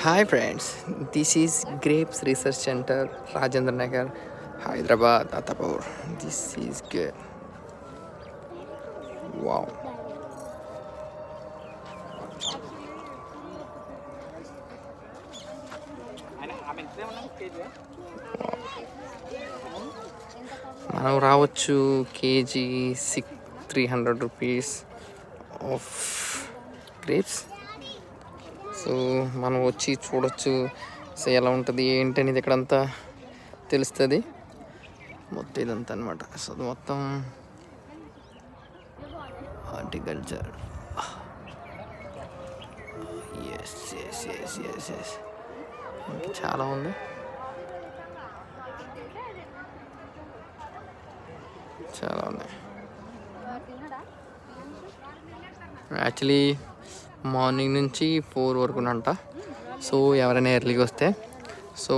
Hi friends, this is Grapes Research Center, Rajendra Nagar, Hyderabad, Attapur. This is good. Wow. మనం రావచ్చు KG 300 rupees of grapes. So మనం వచ్చి చూడొచ్చు. So ఎలా ఉంటుంది ఏంటి అనేది ఇక్కడంతా తెలుస్తుంది. మొత్తం ఇదంతా అనమాట. సో మొత్తం horticulture. Yes yes yes yes yes చాలా ఉంది. చాలా ఉన్నాయి. యాక్చువల్లీ మార్నింగ్ నుంచి 4 వరకు అంట. సో ఎవరైనా ఎర్లీగా వస్తే, సో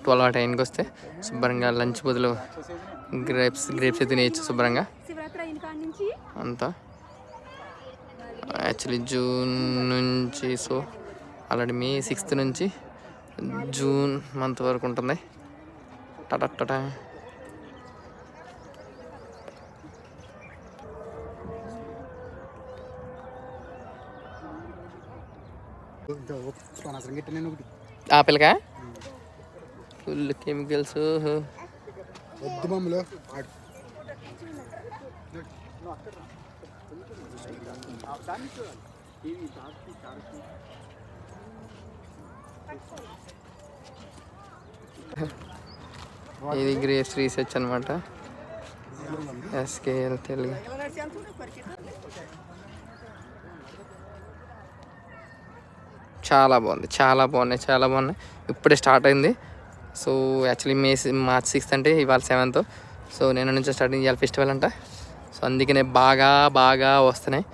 12 ఆ టైంకి వస్తే శుభ్రంగా లంచ్ బదులు గ్రేప్స్ అయితే తినేయచ్చు శుభ్రంగా అంతా. యాక్చువల్లీ జూన్ నుంచి, సో ఆల్రెడీ మే 6th నుంచి జూన్ మంత్ వరకు ఉంటుంది. టటా ఆపిల్కా ఫుల్ కెమికల్స్. ఇది గ్రేప్స్ రీసెర్చ్ అనమాట. ఎస్కేఎల్ తెలుగు. చాలా బాగున్నాయి. ఇప్పుడే స్టార్ట్ అయింది. సో యాక్చువల్లీ మార్చ్ 6th అంటే ఇవాళ 7th. సో నేను నుంచి స్టార్టింగ్ చేయాలి ఫెస్టివల్ అంట. సో అందుకనే బాగా వస్తున్నాయి.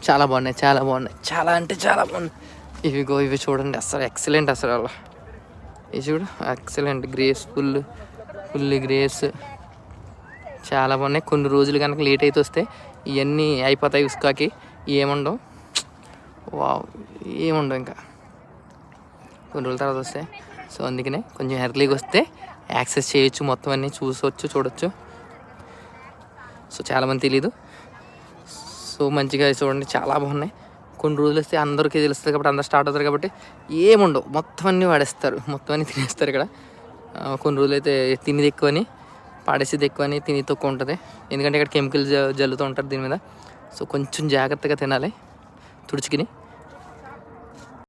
చాలా బాగున్నాయి. చాలా అంటే చాలా బాగున్నాయి. ఇవి చూడండి, అసలు ఎక్సలెంట్. అసలు అలా ఇవి చూడు, ఎక్సలెంట్. గ్రేప్స్ ఫుల్ గ్రేప్స్ చాలా బాగున్నాయి. కొన్ని రోజులు కనుక లేట్ అయితే వస్తే ఇవన్నీ అయిపోతాయి. ఉస్కాకి ఏముండవు ఇంకా కొన్ని రోజుల తర్వాత వస్తాయి. సో అందుకనే కొంచెం ఎర్లీగా వస్తే యాక్సెస్ చేయొచ్చు, మొత్తం అన్నీ చూడొచ్చు. సో చాలామంది తెలీదు. సో మంచిగా చూడండి, చాలా బాగున్నాయి. కొన్ని రోజులు వస్తే అందరికీ తెలుస్తుంది కాబట్టి అందరు స్టార్ట్ అవుతారు కాబట్టి ఏముండవు, మొత్తం అన్నీ వాడేస్తారు, మొత్తం అన్నీ తినేస్తారు ఇక్కడ. కొన్ని రోజులు అయితే తినేది ఎక్కువని పాడేసేది ఎక్కువని, తిని తక్కువ ఉంటుంది. ఎందుకంటే ఇక్కడ కెమికల్ జల్లుతూ ఉంటారు దీని మీద. సో కొంచెం జాగ్రత్తగా తినాలి తుడుచుకుని.